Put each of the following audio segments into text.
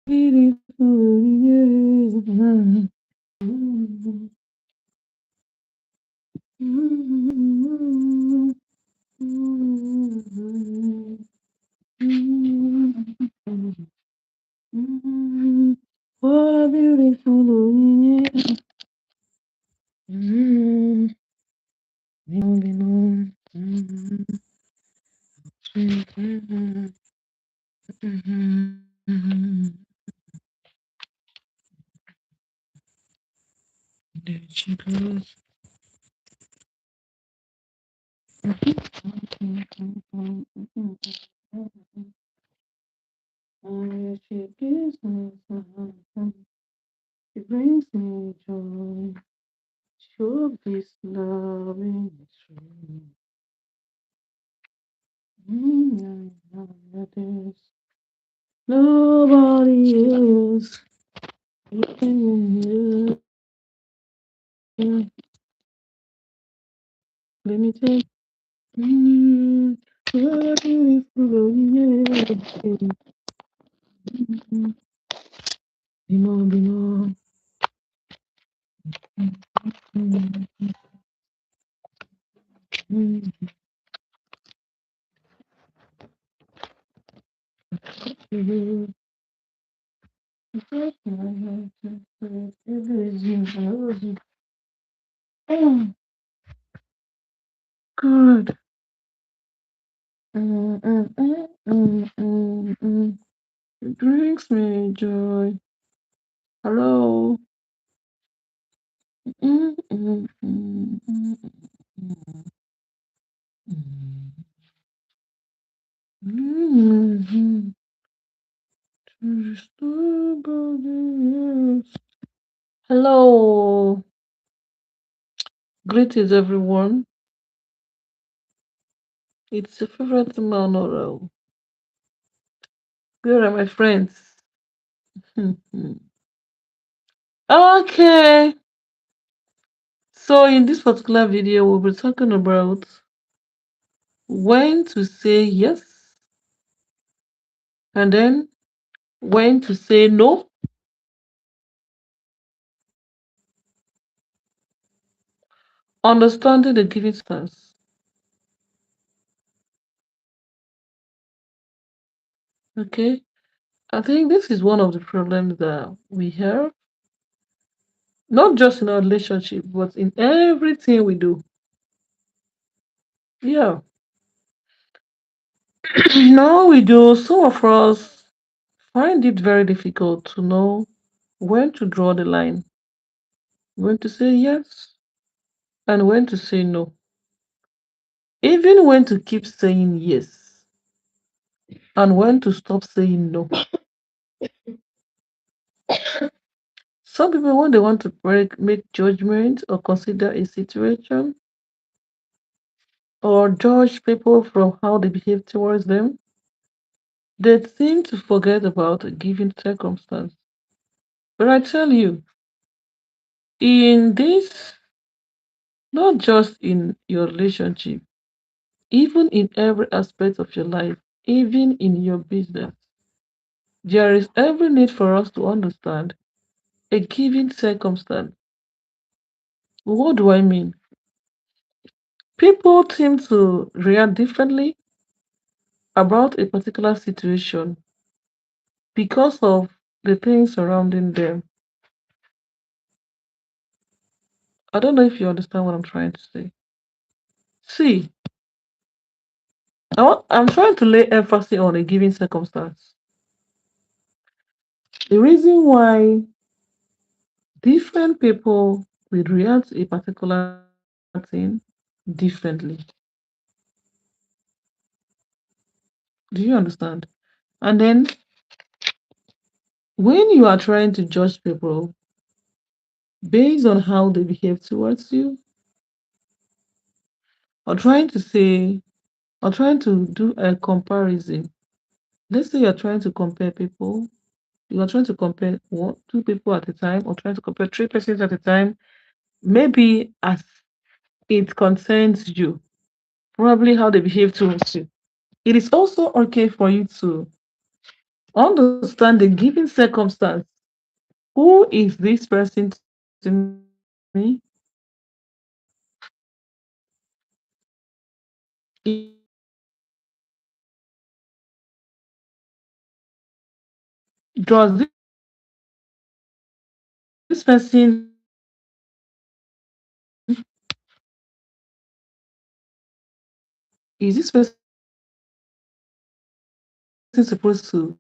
beautiful, yeah. What a beautiful, yeah. Belong. There she goes. Oh, she gives me some. She brings me joy. Sure, this loving is true. There's nobody else. Let me take what beautiful, yeah. Be more, be more. Oh, God. It brings me joy. Hello. Mm, mm, mm, mm, mm, mm. Mhm. To restore body, yes. Hello. Greetings, everyone. It's your favorite man, Oral. Where are my friends? Mhm. Okay. So, in this particular video, we'll be talking about when to say yes and then when to say no, understanding the giving stance. Okay. I think this is one of the problems that we have, not just in our relationship, but in everything we do. Yeah. No, we do. Some of us find it very difficult to know when to draw the line, when to say yes, and when to say no, even when to keep saying yes, and when to stop saying no. Some people, when they want to make judgment or consider a situation or judge people from how they behave towards them, they seem to forget about a given circumstance. But I tell you, in this, not just in your relationship, even in every aspect of your life, even in your business, there is every need for us to understand a given circumstance. What do I mean? People seem to react differently about a particular situation because of the things surrounding them. I don't know if you understand what I'm trying to say. See, I'm trying to lay emphasis on a given circumstance. The reason why different people will react to a particular thing differently. Do you understand? And then when you are trying to judge people based on how they behave towards you, or trying to say, or trying to do a comparison, let's say you're trying to compare people, you are trying to compare one, two people at a time, or trying to compare three persons at a time, maybe as it concerns you, probably how they behave towards you. It is also okay for you to Understand the given circumstance. Who is this person to me? Does this person is this person supposed to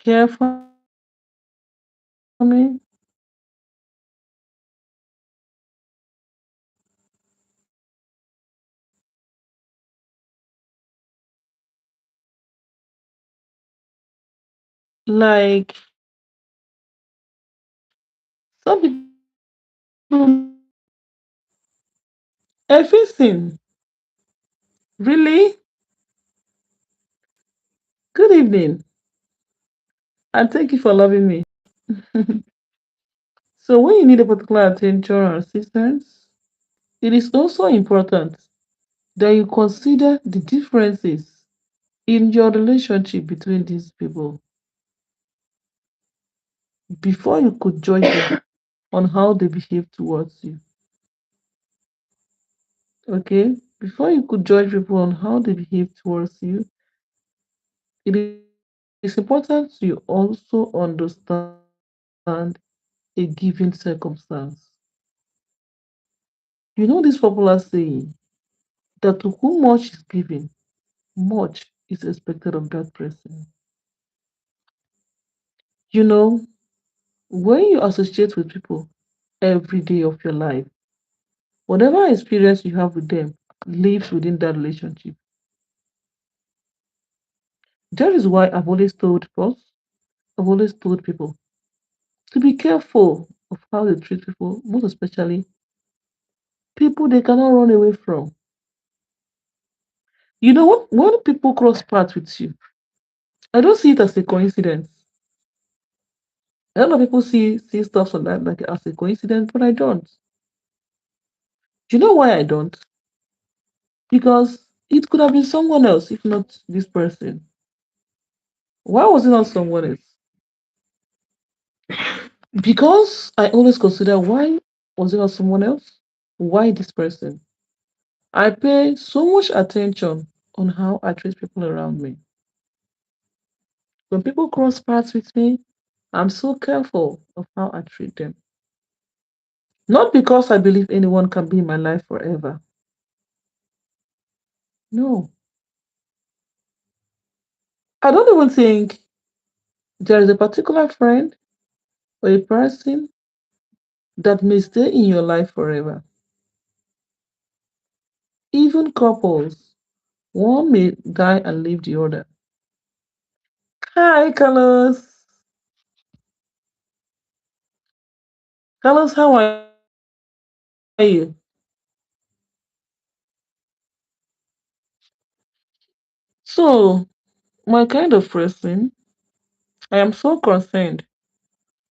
care for me? Like some people, everything. Really? Good evening, and thank you for loving me. So, when you need a particular attention or assistance, it is also important that you consider the differences in your relationship between these people before you could judge them on how they behave towards you. Okay? Before you could judge people on how they behave towards you, it is important you also understand a given circumstance. You know this popular saying that to whom much is given, much is expected of that person. You know, when you associate with people every day of your life, whatever experience you have with them lives within that relationship. That is why I've always told people to be careful of how they treat people, most especially people they cannot run away from. You know what? When people cross paths with you, I don't see it as a coincidence. A lot of people see stuff like that like as a coincidence, but I don't. You know why I don't? Because it could have been someone else, if not this person. Why was it not someone else? Because I always consider why was it not someone else? Why this person? I pay so much attention on how I treat people around me. When people cross paths with me, I'm so careful of how I treat them. Not because I believe anyone can be in my life forever. No. I don't even think there is a particular friend or a person that may stay in your life forever. Even couples, one may die and leave the other. Hi, Carlos. Carlos, how are you? So, my kind of person, I am so concerned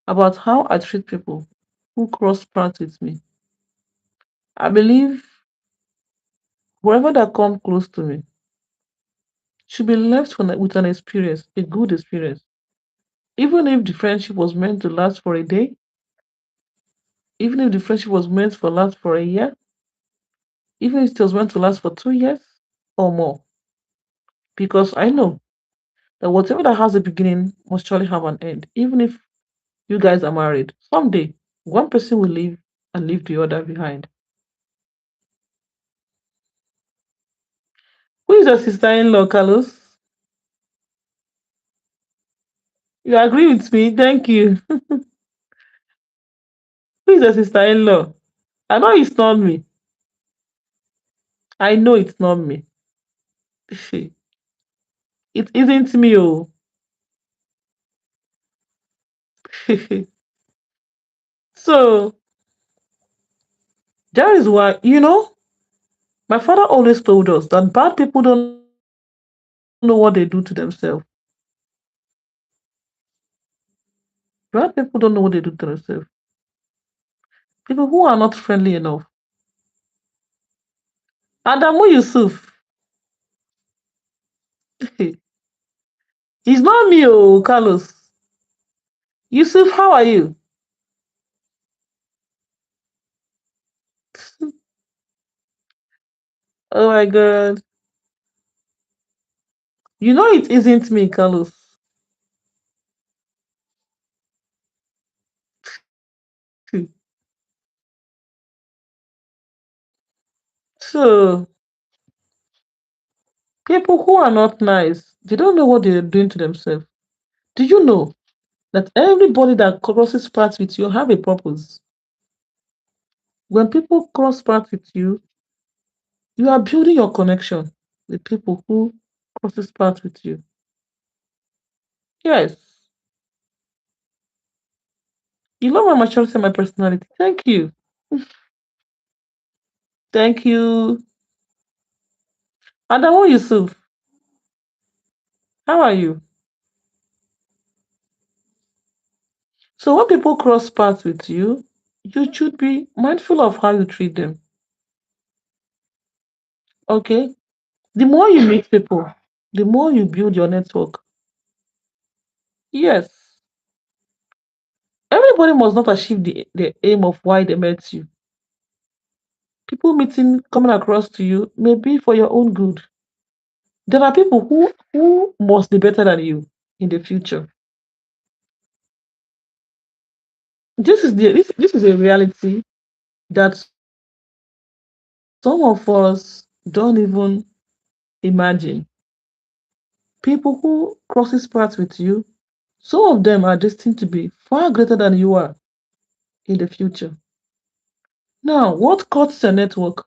about how I treat people who cross paths with me. I believe whoever that comes close to me should be left with an experience, a good experience. Even if the friendship was meant to last for a day, even if the friendship was meant for last for a year, even if it was meant to last for 2 years or more. Because I know that whatever that has a beginning must surely have an end. Even if you guys are married, someday one person will leave and leave the other behind. Who is your sister-in-law, Carlos? You agree with me? Thank you. Who is your sister-in-law? I know it's not me. I know it's not me. It isn't me, oh. So that is why, my father always told us that bad people don't know what they do to themselves. Bad people don't know what they do to themselves. People who are not friendly enough, Adamu Yusuf. It's not me, oh, Carlos. Yusuf, how are you? Oh my God. You know it isn't me, Carlos. So, people who are not nice, they don't know what they're doing to themselves. Do you know that everybody that crosses paths with you have a purpose? When people cross paths with you are building your connection with people who crosses paths with you. Yes. You love my maturity and my personality. Thank you. Thank you. Adamu Yusuf, how are you? So when people cross paths with you should be mindful of how you treat them. Okay? The more you meet people, the more you build your network. Yes. Everybody must not achieve the aim of why they met you. People meeting coming across to you may be for your own good. There are people who must be better than you in the future. This is a reality that some of us don't even imagine. People who crosses paths with you, some of them are destined to be far greater than you are in the future. Now, what cuts your network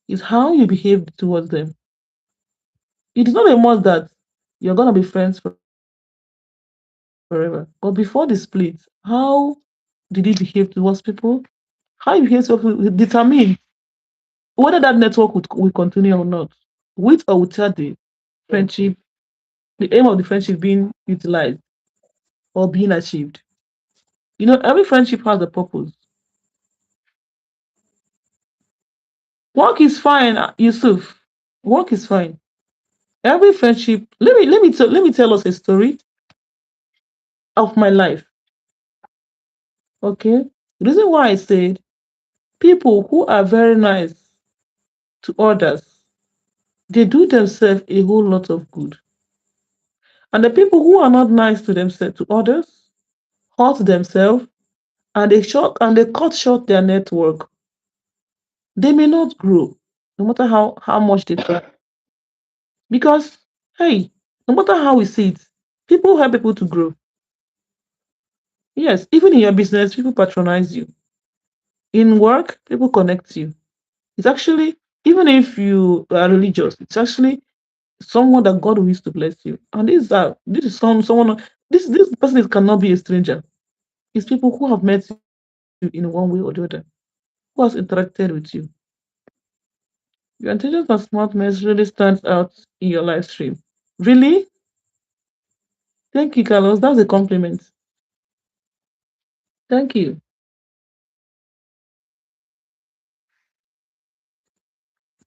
is how you behave towards them. It is not a must that you're gonna be friends forever. But before the split, how did you behave towards people? How you behave towards people will determine whether that network will continue or not, with or without the friendship, the aim of the friendship being utilized or being achieved. You know, every friendship has a purpose. Work is fine, Yusuf. Work is fine. Every friendship. Let me tell us a story of my life. Okay. The reason why I said people who are very nice to others, they do themselves a whole lot of good. And the people who are not nice to themselves to others hurt themselves and they cut short their network. They may not grow, no matter how much they try. Because hey, no matter how we see it, people help people to grow. Yes, even in your business, people patronize you. In work, people connect you. It's actually, even if you are religious, it's actually someone that God wishes to bless you. And this is someone this person cannot be a stranger. It's people who have met you in one way or the other, who has interacted with you. Your intelligence and smartness really stands out in your live stream. Really? Thank you, Carlos. That's a compliment. Thank you.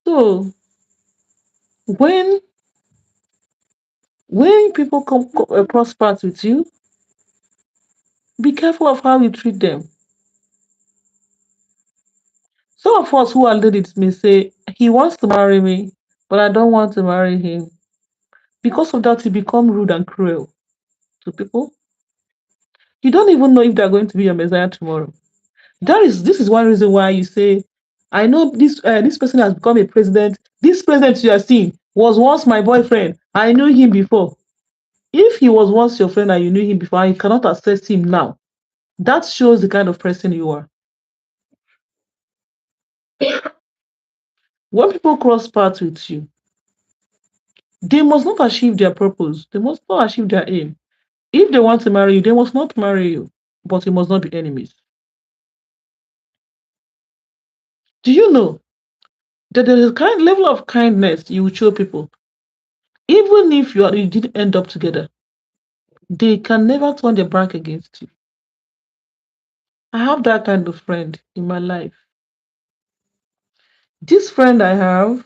So when people cross paths with you, be careful of how you treat them. Some of us who are ladies may say, he wants to marry me, but I don't want to marry him. Because of that, you become rude and cruel to people. You don't even know if they're going to be your messiah tomorrow. This is one reason why you say, I know this person has become a president. This president you are seeing was once my boyfriend. I knew him before. If he was once your friend and you knew him before and you cannot access him now, that shows the kind of person you are. When people cross paths with you, they must not achieve their purpose. They must not achieve their aim. If they want to marry you, they must not marry you, but you must not be enemies. Do you know that there is a kind level of kindness you will show people, even if you didn't end up together? They can never turn their back against you. I have that kind of friend in my life. This friend I have,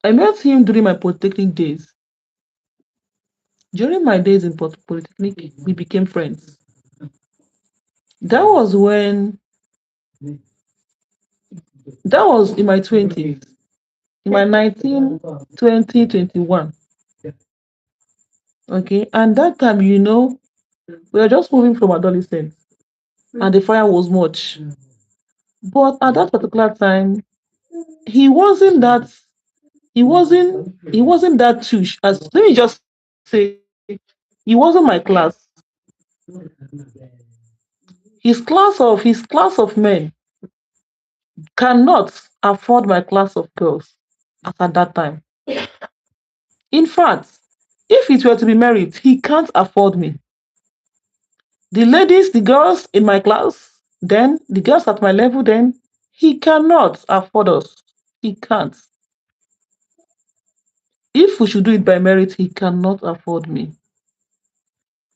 I met him during my polytechnic days. During my days in polytechnic, we became friends. That was when that was in my 20s, in my 19, 20, 21. Okay, and that time, we were just moving from adolescence, and the fire was much. But at that particular time, he wasn't that he wasn't that touche. As let me just say, he wasn't my class. His class of men cannot afford my class of girls as at that time. In fact, if it were to be married, he can't afford me. The ladies, the girls in my class, then the girls at my level, then he cannot afford us. He can't. If we should do it by merit, he cannot afford me.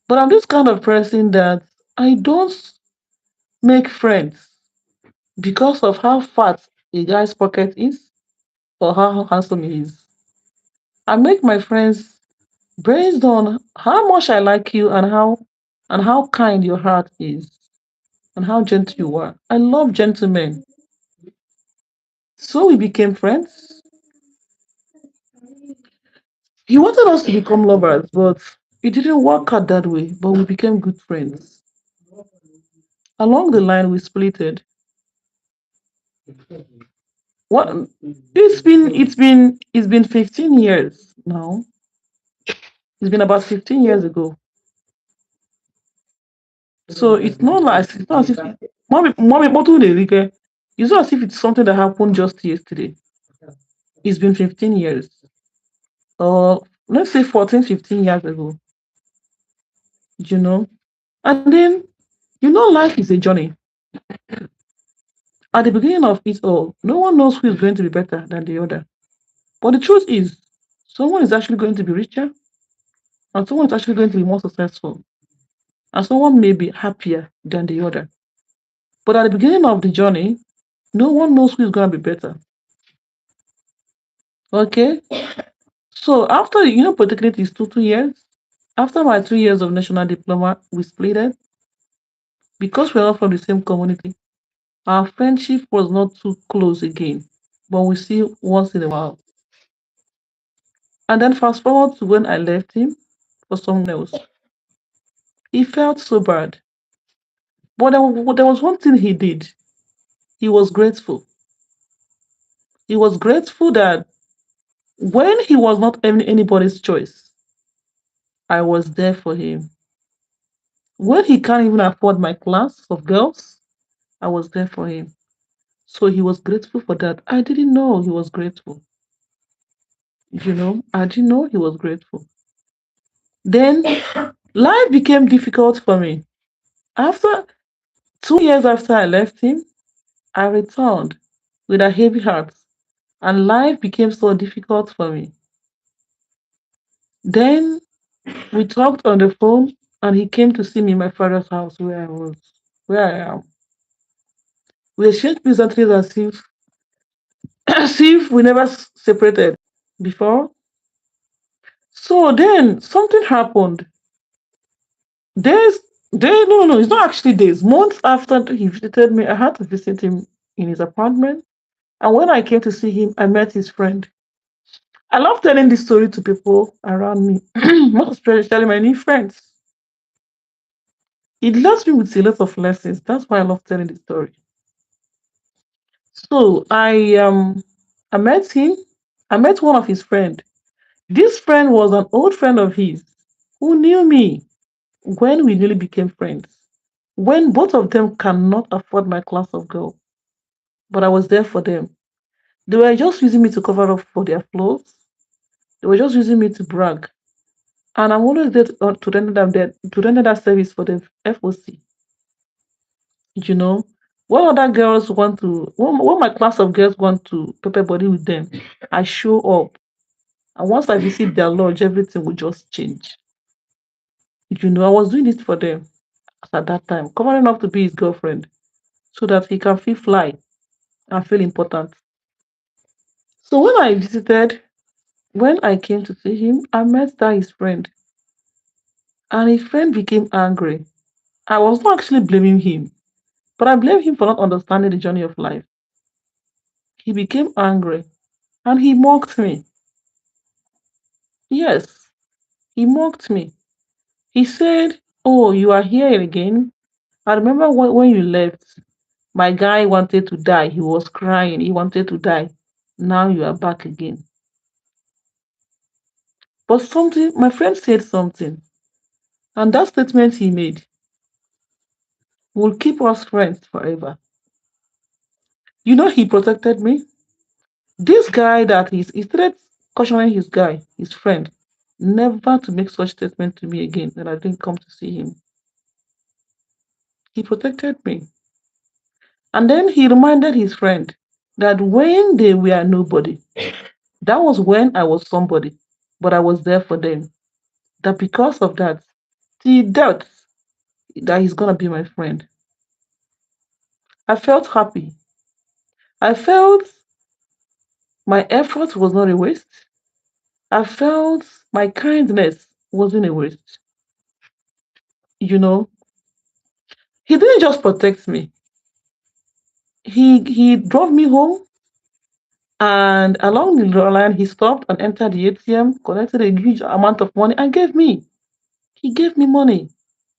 But I'm this kind of person that I don't make friends because of how fat a guy's pocket is or how handsome he is. I make my friends based on how much I like you and how kind your heart is and how gentle you are. I love gentlemen. So we became friends. He wanted us to become lovers, but it didn't work out that way. But we became good friends. Along the line, we splitted. What? It's been 15 years now. It's been about 15 years ago. So it's not as if mommy, it's not as if it's something that happened just yesterday. It's been 15 years, or let's say 14, 15 years ago. You know, and then life is a journey. At the beginning of it all, no one knows who is going to be better than the other. But the truth is, someone is actually going to be richer, and someone is actually going to be more successful, and someone may be happier than the other. But at the beginning of the journey, no one knows who is going to be better. Okay? So after, polytechnic is 2 years, after my 3 years of national diploma, we split it because we're not from the same community. Our friendship was not too close again, but we see once in a while. And then fast forward to when I left him for someone else. He felt so bad. But there was one thing he did. He was grateful. He was grateful that when he was not anybody's choice, I was there for him. When he can't even afford my class of girls, I was there for him. So he was grateful for that. I didn't know he was grateful. I didn't know he was grateful. Then life became difficult for me. After 2 years after I left him, I returned with a heavy heart, and life became so difficult for me. Then we talked on the phone, and he came to see me in my father's house where I am. We exchanged pleasantries as if as if we never separated before. So then something happened. Days, no, no, it's not actually days. Months after he visited me, I had to visit him in his apartment. And when I came to see him, I met his friend. I love telling this story to people around me, most especially my new friends. It left me with a lot of lessons. That's why I love telling the story. So I met him. I met one of his friends. This friend was an old friend of his who knew me when we really became friends. When both of them cannot afford my class of girl, but I was there for them. They were just using me to cover up for their flaws. They were just using me to brag. And I'm always there to render them to render that service for the FOC. You know, when other girls want to, when my class of girls want to pepper body with them, I show up. And once I visit their lodge, everything will just change. I was doing it for them at that time, covering up to be his girlfriend so that he can feel fly and feel important. So when I visited, When I came to see him, I met that his friend, and his friend became angry. I was not actually blaming him, but I blame him for not understanding the journey of life. He became angry and he mocked me. Yes, he mocked me. He said, "Oh, you are here again. I remember when you left, my guy wanted to die. He was crying. He wanted to die. Now you are back again." But something, my friend said something, and that statement he made will keep us friends forever. He protected me. This guy he started cautioning his friend, never to make such statement to me again that I didn't come to see him. He protected me. And then he reminded his friend that when they were nobody, that was when I was somebody, but I was there for them. That because of that, he death, that he's gonna be my friend. I felt happy. I felt my effort was not a waste. I felt my kindness wasn't a waste. You know, he didn't just protect me. He drove me home, and along the line he stopped and entered the ATM, collected a huge amount of money and gave me. He gave me money.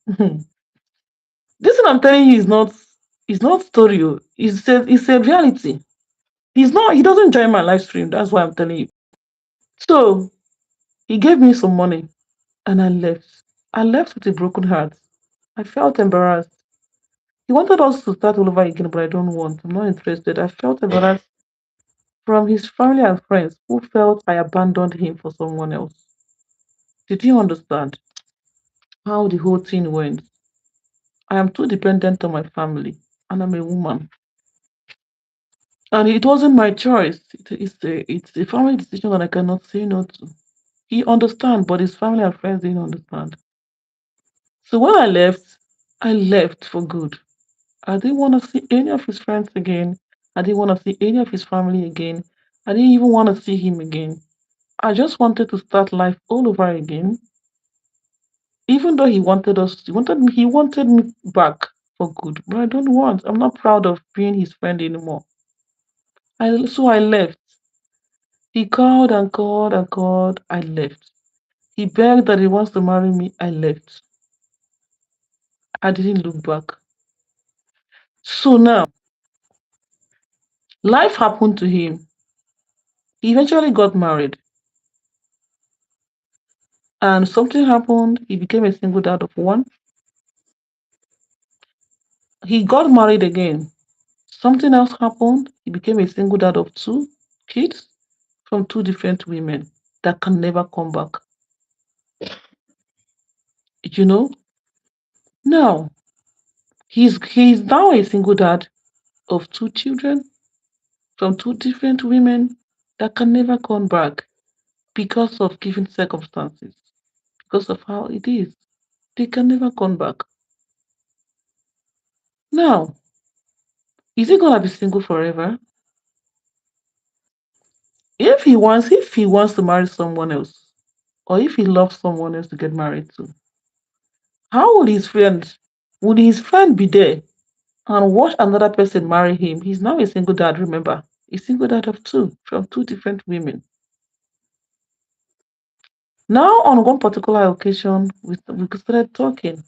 This one I'm telling you is not story. Oh. It's a reality. He doesn't join my live stream. That's why I'm telling you. So he gave me some money and I left. I left with a broken heart. I felt embarrassed. He wanted us to start all over again, but I don't want. I'm not interested. I felt embarrassed from his family and friends who felt I abandoned him for someone else. Did you understand how the whole thing went? I am too dependent on my family and I'm a woman. And it wasn't my choice. It's a family decision that I cannot say no to. He understand, but his family and friends didn't understand. So when I left for good. I didn't want to see any of his friends again. I didn't want to see any of his family again. I didn't even want to see him again. I just wanted to start life all over again. Even though he wanted me back for good. But I don't want. I'm not proud of being his friend anymore. So I left. He called and called and called. I left. He begged that he wants to marry me. I left. I didn't look back. So now, life happened to him. He eventually got married. And something happened. He became a single dad of one. He got married again. Something else happened. He became a single dad of two kids from two different women that can never come back. You know, now he's now a single dad of two children from two different women that can never come back because of given circumstances, because of how it is. They can never come back. Now, is he gonna be single forever? If he wants to marry someone else, or if he loves someone else to get married to, how would his friend be there and watch another person marry him? He's now a single dad, remember? A single dad of two from two different women. Now, on one particular occasion, we started talking.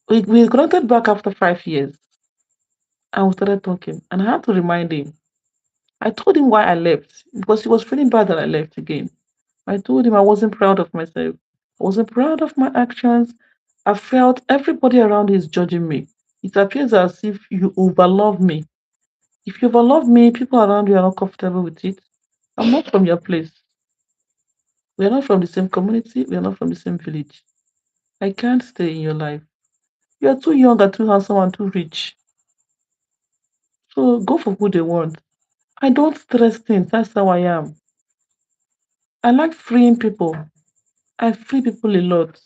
We connected back after 5 years and we started talking. And I had to remind him. I told him why I left because he was feeling bad that I left again. I told him I wasn't proud of myself. I wasn't proud of my actions. I felt everybody around is judging me. It appears as if you overlove me. If you overlove me, people around you are not comfortable with it. I'm not from your place. We are not from the same community. We are not from the same village. I can't stay in your life. You are too young and too handsome and too rich. So go for who they want. I don't stress things. That's how I am. I like freeing people. I free people a lot.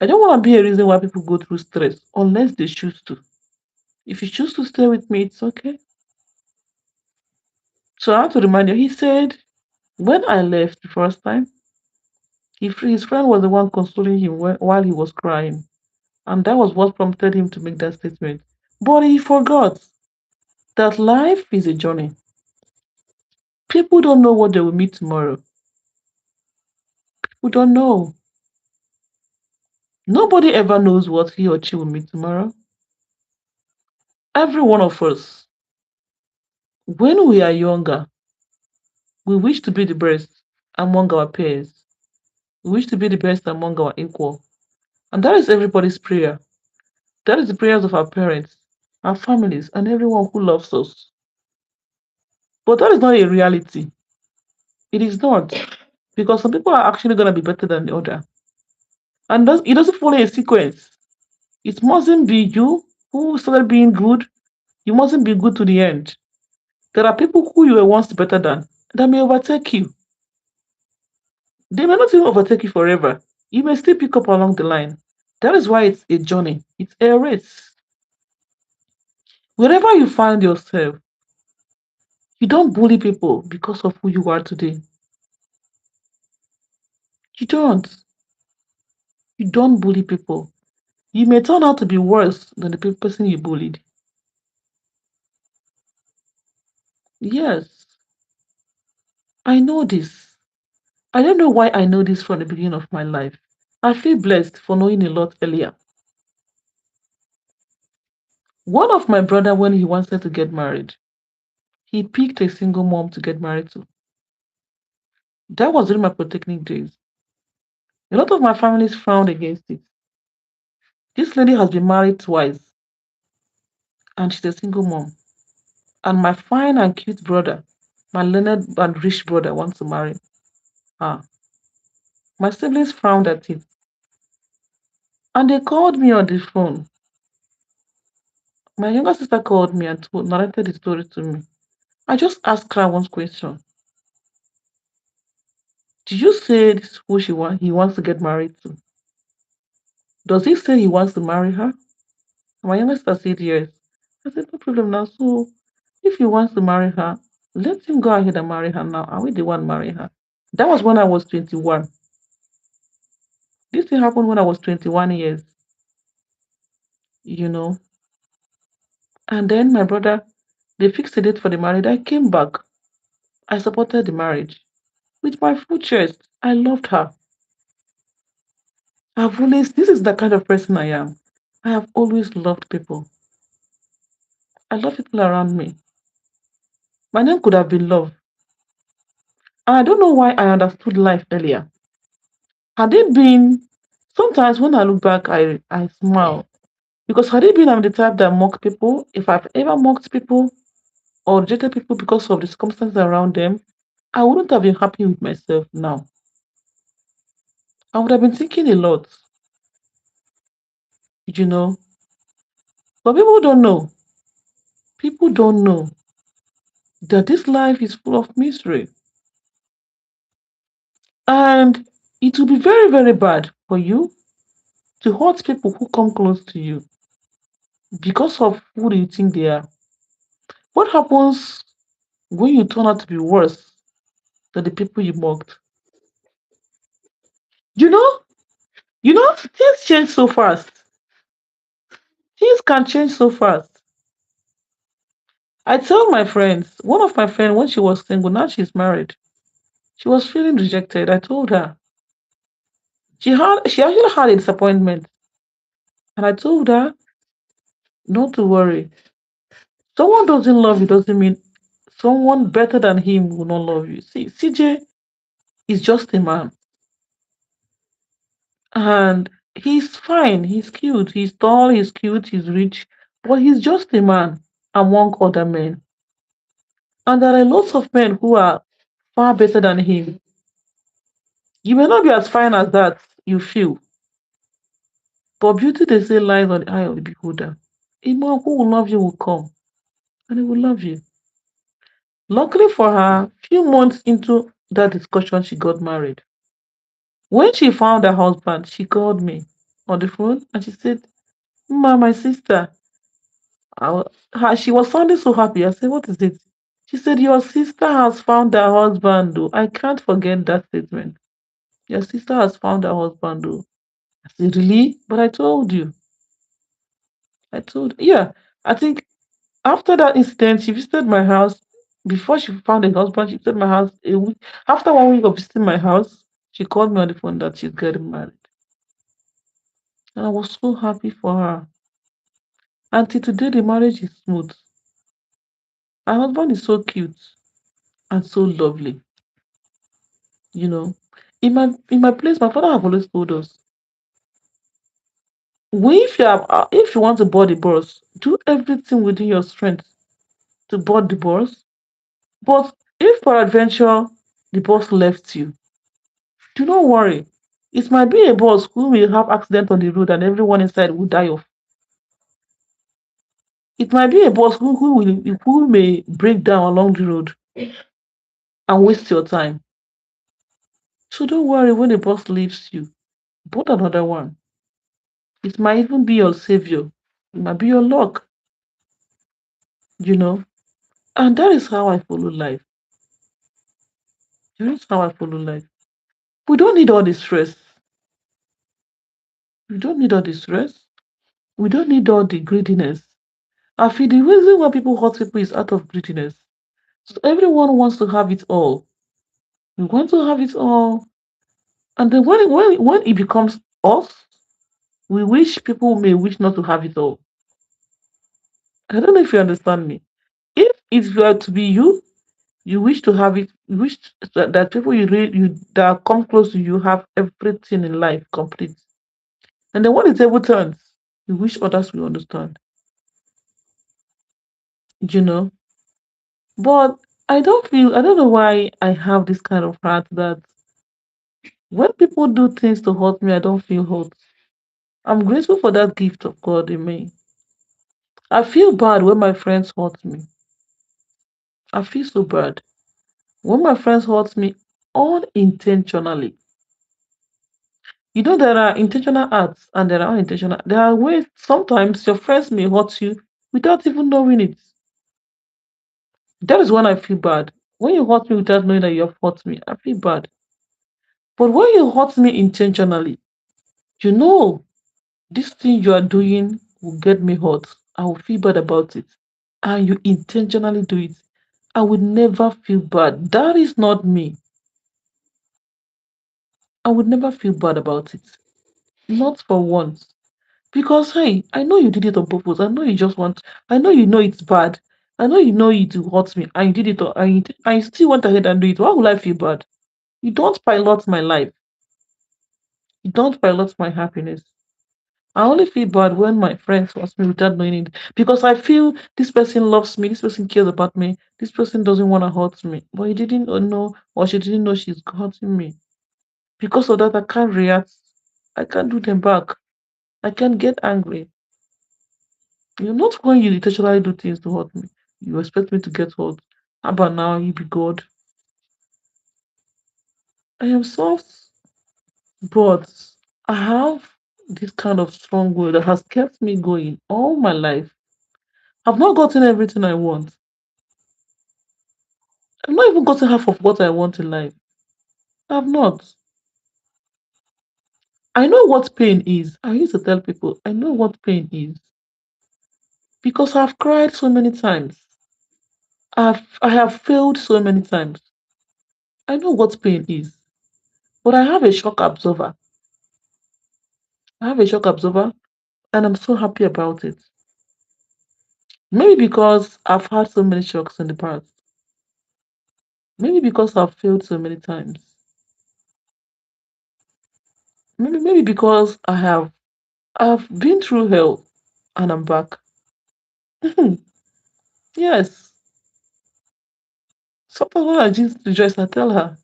I don't want to be a reason why people go through stress unless they choose to. If you choose to stay with me, it's okay. So I have to remind you, he said, When I left the first time, his friend was the one consoling him while he was crying. And that was what prompted him to make that statement. But he forgot that life is a journey. People don't know what they will meet tomorrow. We don't know. Nobody ever knows what he or she will meet tomorrow. Every one of us, when we are younger, we wish to be the best among our peers. We wish to be the best among our equal. And that is everybody's prayer. That is the prayers of our parents, our families, and everyone who loves us. But that is not a reality. It is not. Because some people are actually going to be better than the other. And it doesn't follow a sequence. It mustn't be you who started being good. You mustn't be good to the end. There are people who you were once better than that may overtake you. They may not even overtake you forever. You may still pick up along the line. That is why it's a journey. It's a race. Wherever you find yourself, you don't bully people because of who you are today. You don't. You don't bully people. You may turn out to be worse than the person you bullied. Yes, I know this. I don't know why I know this from the beginning of my life. I feel blessed for knowing a lot earlier. One of my brother, when he wanted to get married, he picked a single mom to get married to. That was during my polytechnic days. A lot of my families frowned against it. This lady has been married twice, and she's a single mom. And my fine and cute brother, my learned and rich brother, wants to marry her. My siblings frowned at it, and they called me on the phone. My younger sister called me and narrated the story to me. I just asked her one question. Did you say this is who he wants to get married to? Does he say he wants to marry her? My younger sister said yes. I said, no problem now. So if he wants to marry her, let him go ahead and marry her now. Are we the one marrying her? That was when I was 21. This thing happened when I was 21 years, you know. And then my brother, they fixed a date for the marriage. I came back. I supported the marriage with my full chest. I loved her. This is the kind of person I am. I have always loved people. I love people around me. My name could have been love. And I don't know why I understood life earlier. Had it been, sometimes when I look back, I smile. Because had it been I'm the type that mock people, if I've ever mocked people or rejected people because of the circumstances around them, I wouldn't have been happy with myself now. I would have been thinking a lot, you know. But people don't know. People don't know that this life is full of mystery. And it will be very, very bad for you to hurt people who come close to you because of who do you think they are. What happens when you turn out to be worse than the people you mocked? You know, things change so fast. Things can change so fast. I tell my friends, one of my friends, when she was single, now she's married. She was feeling rejected. I told her she actually had a disappointment, and I told her not to worry. Someone doesn't love you doesn't mean someone better than him will not love you. See, CJ is just a man, and he's fine. He's cute. He's tall. He's cute. He's rich, but he's just a man among other men. And there are lots of men who are far better than him. You may not be as fine as that, you feel, but beauty, they say, lies on the eye of the beholder. A man who will love you will come, and he will love you. Luckily for her, few months into that discussion, she got married. When she found her husband, she called me on the phone and she said, Ma, my sister, she was sounding so happy. I said, what is it? She said, "Your sister has found her husband, though." I can't forget that statement. Your sister has found her husband, though. I said, "Really?" But I told you. Yeah, I think after that incident, she visited my house. Before she found a husband, she visited my house a week. After 1 week of visiting my house, she called me on the phone that she's getting married. And I was so happy for her. Until today, the marriage is smooth. Her husband is so cute and so lovely, you know. In my place, my father have always told us, if you want to board the bus, do everything within your strength to board the bus. But if peradventure the bus left you, do not worry. It might be a bus who will have accident on the road and everyone inside will die of. It might be a bus who may break down along the road and waste your time. So don't worry when the bus leaves you. Board another one. It might even be your savior. It might be your luck, you know. And that is how I follow life. That is how I follow life. We don't need all the stress. We don't need all the stress. We don't need all the greediness. I feel the reason why people hurt people is out of greediness. So everyone wants to have it all. We want to have it all. And then when it becomes us, we wish people may wish not to have it all. I don't know if you understand me. If it were to be you, you wish to have it, you wish that people you that come close to you have everything in life complete. And then when the table turns, you wish others will understand. You know? But I don't know why I have this kind of heart that when people do things to hurt me, I don't feel hurt. I'm grateful for that gift of God in me. I feel bad when my friends hurt me. I feel so bad. When my friends hurt me unintentionally. There are intentional acts and there are unintentional. There are ways sometimes your friends may hurt you without even knowing it. That is when I feel bad. When you hurt me without knowing that you have hurt me, I feel bad. But when you hurt me intentionally, you know this thing you are doing will get me hurt. I will feel bad about it. And you intentionally do it. I would never feel bad. That is not me. I would never feel bad about it. Not for once. Because hey, I know you did it on purpose. I know you know it's bad. I know it will hurt me and you did it and you still went ahead and do it. Why would I feel bad? You don't pilot my life. You don't pilot my happiness. I only feel bad when my friends hurt me without knowing it. Because I feel this person loves me, this person cares about me, this person doesn't want to hurt me. But he didn't know or she didn't know she's hurting me. Because of that, I can't react. I can't do them back. I can't get angry. You're not when you intentionally do things to hurt me. You expect me to get hurt. How about now you be God? I am soft, but I have this kind of strong will that has kept me going all my life. I've not gotten everything I want. I've not even gotten half of what I want in life. I've not. I know what pain is. I used to tell people, I know what pain is because I've cried so many times. I have failed so many times. I know what pain is, but I have a shock absorber. I have a shock absorber, and I'm so happy about it. Maybe because I've had so many shocks in the past. Maybe because I've failed so many times. Maybe because I've been through hell and I'm back. Yes. Sometimes when I just rejoice, I tell her,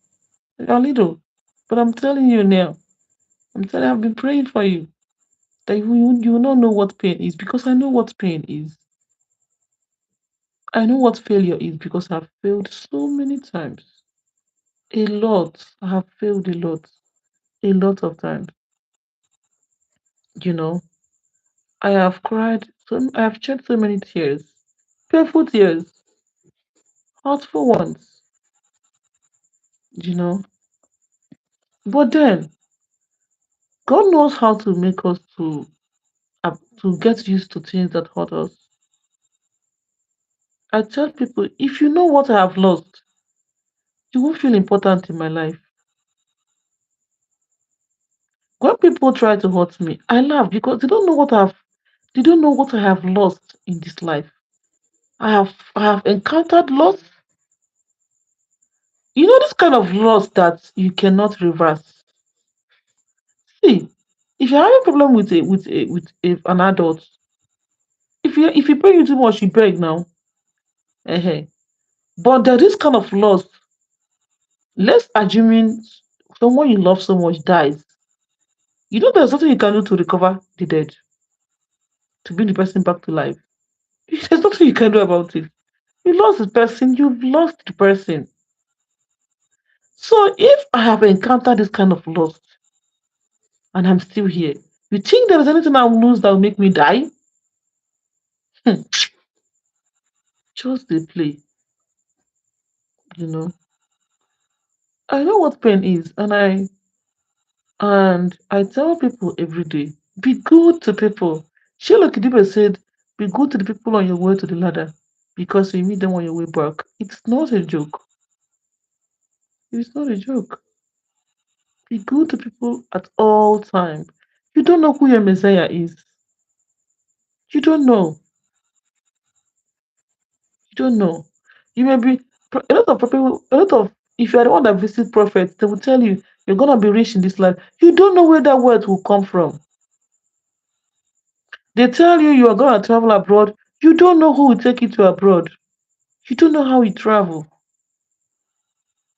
"You're little." But I'm telling you now, I've been praying for you that you will not know what pain is because I know what pain is. I know what failure is because I've failed so many times. A lot. I have failed a lot of times. You know, I have cried, I have shed so many tears, painful tears, hurtful ones, you know. But then God knows how to make us to get used to things that hurt us. I tell people, if you know what I have lost, you won't feel important in my life. When people try to hurt me, I laugh because they don't know what I have lost in this life. I have encountered loss. You know this kind of loss that you cannot reverse. See, if you're having problem with an adult, if you pay you too much, you beg now. uh But there is kind of loss. Let's assuming someone you love so much dies. You know there's nothing you can do to recover the dead, to bring the person back to life. There's nothing you can do about it. You lost the person, you've lost the person. So if I have encountered this kind of loss and I'm still here, you think there is anything I'll lose that will make me die? Hmm, just the play, you know. I know what pain is, and I tell people every day, be good to people. Sheila Kidibe said, be good to the people on your way to the ladder because you meet them on your way back. It's not a joke. It's not a joke. Be good to people at all time. You don't know who your Messiah is. You don't know. You don't know. You may be a lot of people, a lot of if you are the one that visit prophets, they will tell you you're gonna be rich in this life. You don't know where that word will come from. They tell you you are gonna travel abroad. You don't know who will take you to abroad. You don't know how you travel.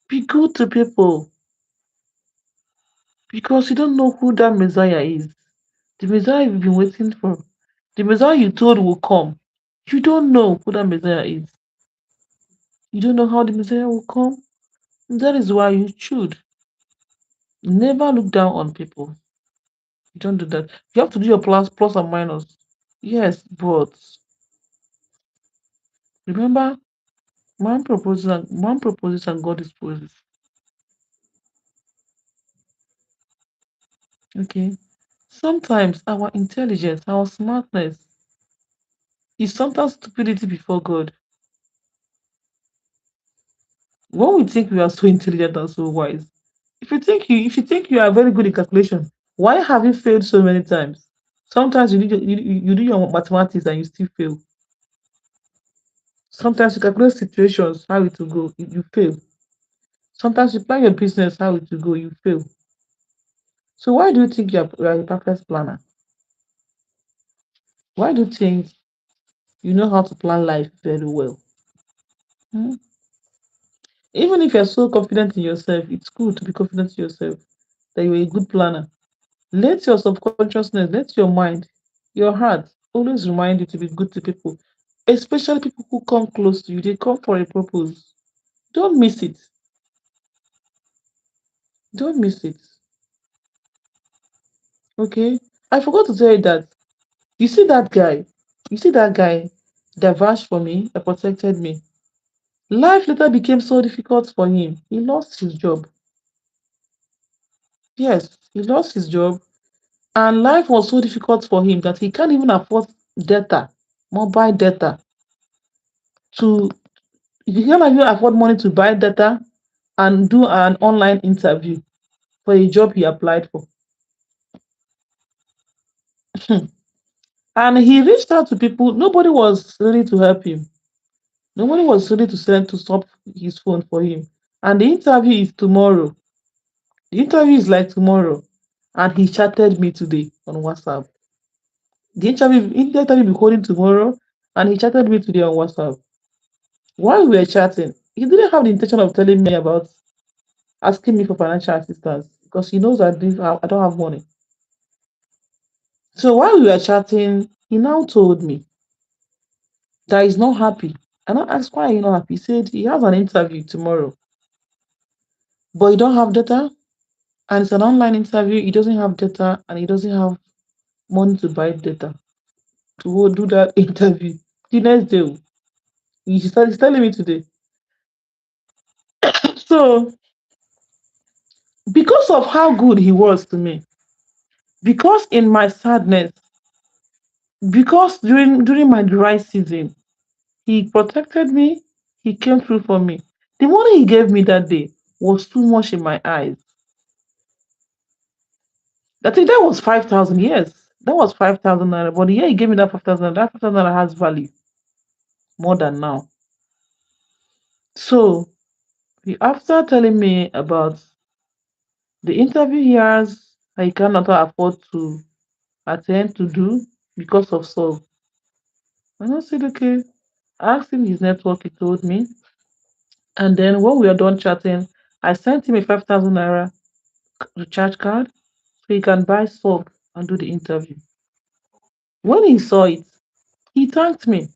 Be good to people because you don't know who that Messiah is. The Messiah you've been waiting for. The Messiah you told will come. You don't know who that Messiah is. You don't know how the Messiah will come. That is why you should never look down on people. You don't do that. You have to do your plus and minus. Yes, but remember, man proposes and God disposes. Okay. Sometimes our intelligence, our smartness is sometimes stupidity before God. When we think we are so intelligent and so wise, if you think you are very good in calculation, why have you failed so many times? Sometimes you do your mathematics and you still fail. Sometimes you calculate situations how it will go, you fail. Sometimes you plan your business how it will go, you fail. So why do you think you are a perfect planner? Why do you think you know how to plan life very well? Hmm? Even if you're so confident in yourself, it's good to be confident in yourself that you're a good planner. Let your subconsciousness, let your mind, your heart always remind you to be good to people, especially people who come close to you. They come for a purpose. Don't miss it. Don't miss it. Okay? I forgot to tell you that. You see that guy? You see that guy that vouched for me, that protected me? Life later became so difficult for him. He lost his job. Yes, he lost his job. And life was so difficult for him that he can't even afford data, mobile data. To He can't even afford money to buy data and do an online interview for a job he applied for. And he reached out to people. Nobody was ready to help him. Nobody was ready to send to stop his phone for him. And the interview is tomorrow. The interview is like tomorrow. And he chatted me today on WhatsApp. The interview will be holding tomorrow, and he chatted me today on WhatsApp. While we were chatting, he didn't have the intention of telling me about asking me for financial assistance because he knows I don't have money. So while we were chatting, he now told me that he's not happy. And I asked why are you not happy? He said he has an interview tomorrow, but he don't have data, and it's an online interview. He doesn't have data, and he doesn't have money to buy data to do that interview. The next day, he's telling me today. So, because of how good he was to me, because in my sadness, because during my dry season, he protected me, he came through for me. The money he gave me that day was too much in my eyes. I think that was 5,000. Yes, that was 5,000 naira. But the year he gave me that 5,000, that 5,000 naira has value more than now. So, after telling me about the interview he has, I cannot afford to attend to do because of so. And I said, okay. I asked him his network, he told me. And then when we are done chatting, I sent him a 5,000 naira recharge card so he can buy sub and do the interview. When he saw it, he thanked me.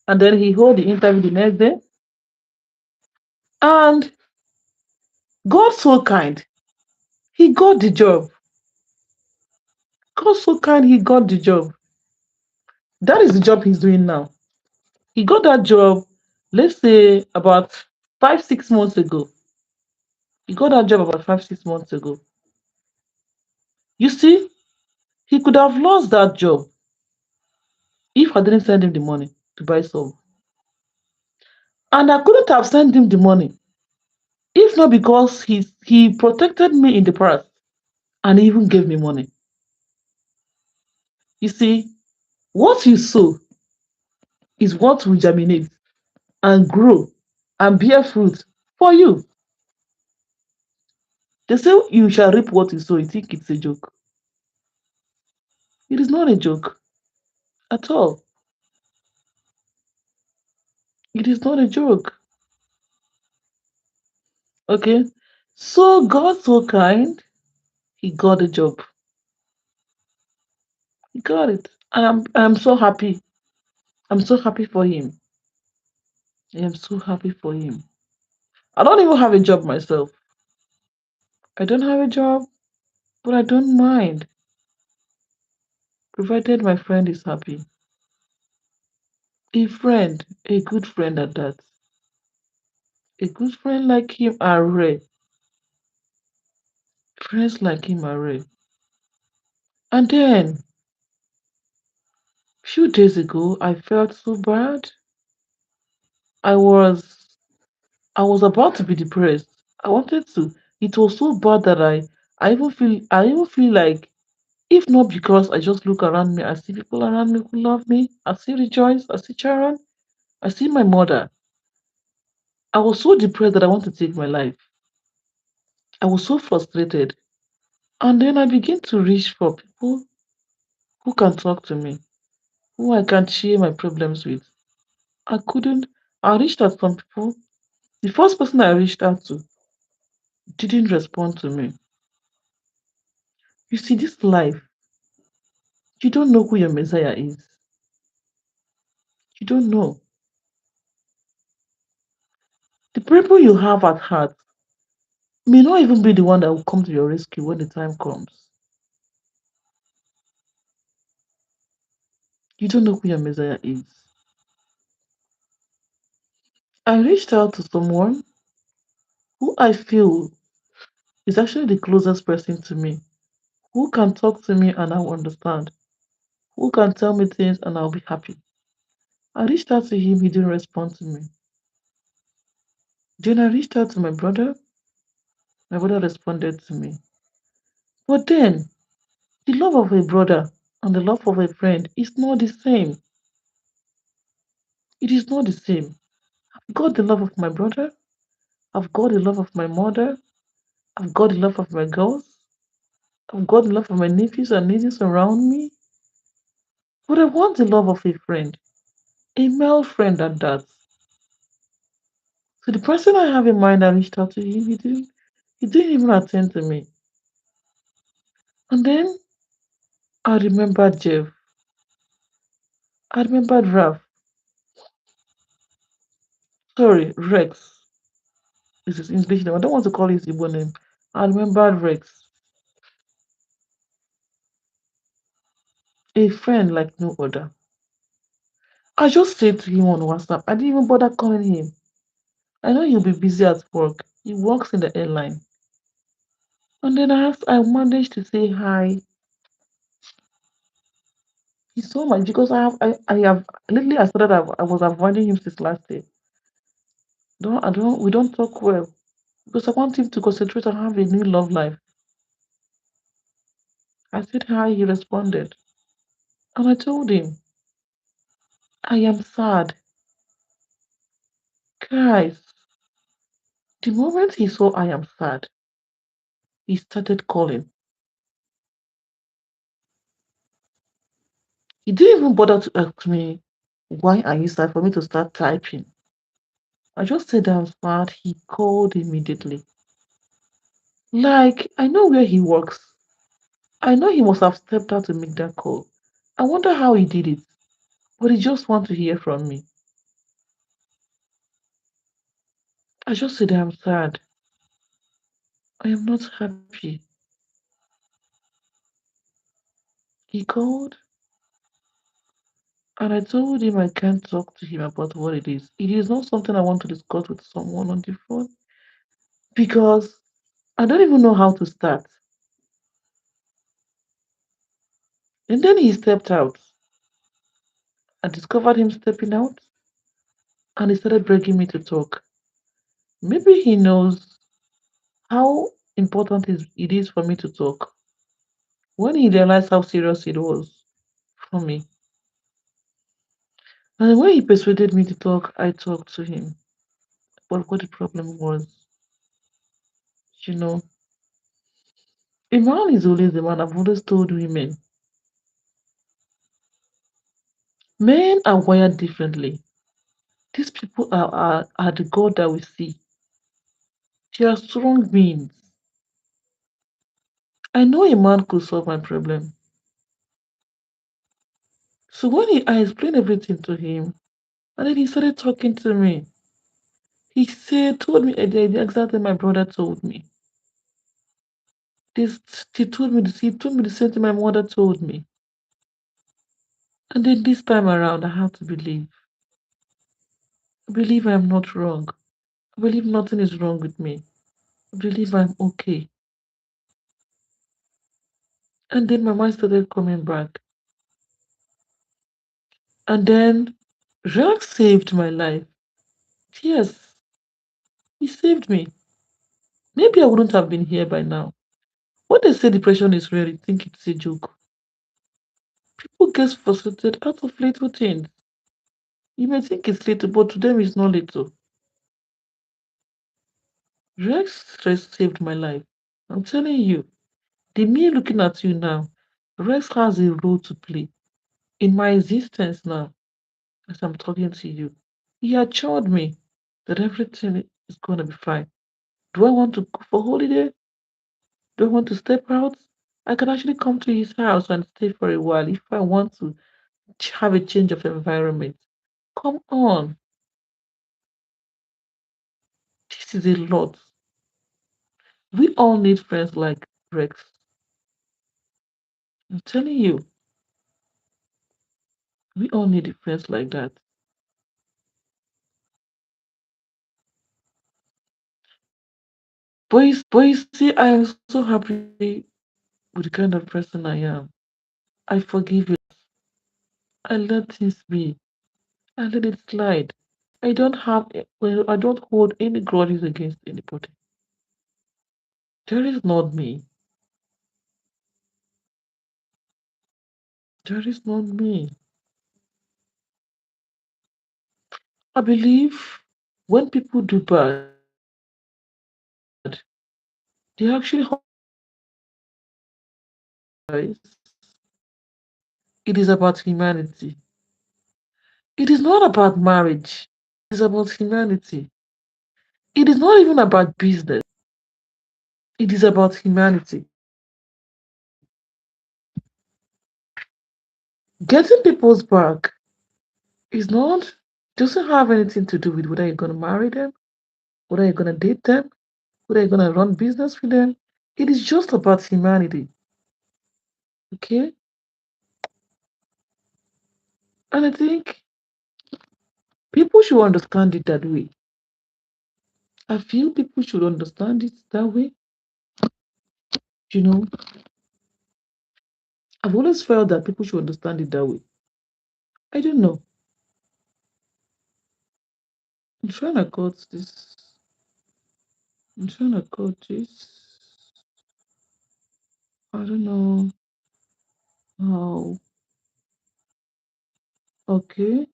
And then he held the interview the next day. And God so kind, he got the job. God so kind, he got the job. That is the job he's doing now. He got that job, let's say about 5, 6 months ago. He got that job about 5, 6 months ago. You see, he could have lost that job if I didn't send him the money to buy some. And I couldn't have sent him the money if not because he protected me in the past and he even gave me money. You see, what you sow is what will germinate and grow and bear fruit for you. They say you shall reap what you sow. You think it's a joke. It is not a joke at all. It is not a joke. Okay? So God so kind, he got a job. He got it. And I'm so happy. I'm so happy for him. I am so happy for him. I don't even have a job myself. I don't have a job, but I don't mind, provided my friend is happy. A friend, a good friend at that. A good friend like him are rare. Friends like him are rare. And then, few days ago, I felt so bad. I was I was about to be depressed. I wanted to. It was so bad that I even feel like if not because I just look around me, I see people around me who love me. I see Rejoice, I see Sharon, I see my mother. I was so depressed that I want to take my life. I was so frustrated. And then I began to reach for people who can talk to me, who I can share my problems with. I couldn't. I reached out some people. The first person I reached out to didn't respond to me. You see, this life, you don't know who your Messiah is. You don't know. The people you have at heart may not even be the one that will come to your rescue when the time comes. You don't know who your Messiah is. I reached out to someone who I feel is actually the closest person to me, who can talk to me and I will understand, who can tell me things and I'll be happy. I reached out to him, he didn't respond to me. Then I reached out to my brother responded to me. But then, the love of a brother and the love of a friend is not the same. It is not the same. I've got the love of my brother, I've got the love of my mother, I've got the love of my girls, I've got the love of my nephews and nieces around me. But I want the love of a friend, a male friend at that. So the person I have in mind, I reached out to him, he didn't even attend to me. And then I remembered Jeff. I remembered Ralph. Sorry, Rex is his English name. I don't want to call his Igbo name. I remembered Rex, a friend like no other. I just said to him on WhatsApp. I didn't even bother calling him. I know he'll be busy at work. He works in the airline. And then I managed to say hi. He's so much because I have lately I started I was avoiding him since last day. Don't I don't we don't talk well because I want him to concentrate and have a new love life. I said hi, he responded. And I told him, I am sad. Guys, the moment he saw I am sad, he started calling. He didn't even bother to ask me why are you sad for me to start typing. I just said I'm sad. He called immediately. Like, I know where he works. I know he must have stepped out to make that call. I wonder how he did it. But he just want to hear from me. I just said I'm sad. I am not happy. He called and I told him I can't talk to him about what it is. It is not something I want to discuss with someone on the phone because I don't even know how to start. And then he stepped out. I discovered him stepping out and he started begging me to talk. Maybe he knows how important it is for me to talk. When he realized how serious it was for me, and when he persuaded me to talk, I talked to him. But what the problem was, you know, a man is always a man. I've always told women, men are wired differently. These people are the God that we see. They are strong beings. I know a man could solve my problem. So I explained everything to him, and then he started talking to me. Told me the exact thing my brother told me. This he told me the same thing my mother told me. And then this time around, I have to believe. I believe I'm not wrong. I believe nothing is wrong with me. I believe I'm okay. And then my mind started coming back. And then Rex saved my life. Yes, he saved me. Maybe I wouldn't have been here by now. When they say depression is real, you think it's a joke. People get frustrated out of little things. You may think it's little, but to them it's not little. Rex stress saved my life. I'm telling you, the me looking at you now, Rex has a role to play in my existence now as I'm talking to you. He assured me that everything is going to be fine. Do I want to go for holiday? Do I want to step out? I can actually come to his house and stay for a while if I want to have a change of environment. Come on, this is a lot. We all need friends like Rex. I'm telling you, we all need friends like that. But you see, I am so happy with the kind of person I am. I forgive it. I let things be. I let it slide. I don't hold any grudges against anybody. There is not me. There is not me. I believe when people do bad, they actually hurt other people. It is about humanity. It is not about marriage. It is about humanity. It is not even about business. It is about humanity. Getting people's back is not doesn't have anything to do with whether you're gonna marry them, whether you're gonna date them, whether you're gonna run business with them. It is just about humanity. Okay? And I think people should understand it that way. I feel people should understand it that way. You know, I've always felt that people should understand it that way. I don't know. I'm trying to cut this. I'm trying to cut this. I don't know how. Okay,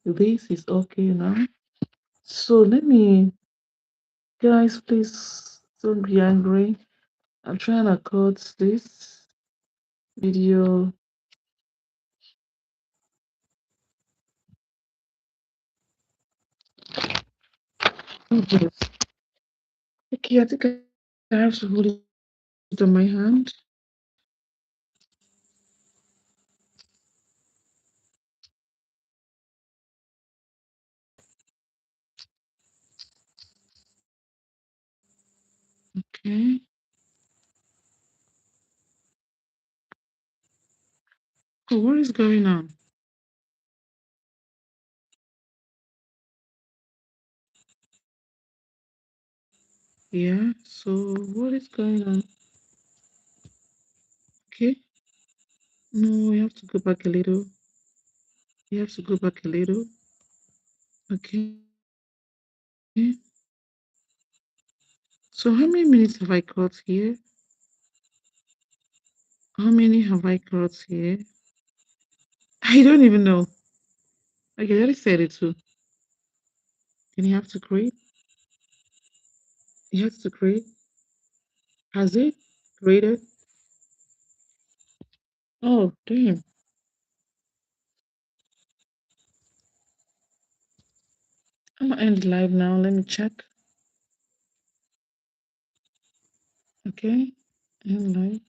this is okay now. So let me, guys, please don't be angry. I'm trying to cut this video. Oh, yes. Okay, I think I have to hold it on my hand. Okay. Oh, what is going on? Yeah, so what is going on? Okay. No, you have to go back a little. You have to go back a little. Okay. So how many minutes have I got here? How many have I got here? I don't even know. Okay, I already said it too. Then you have to create. You have to create. Has it created? Oh, damn. I'm gonna end live now. Let me check. Okay. End live.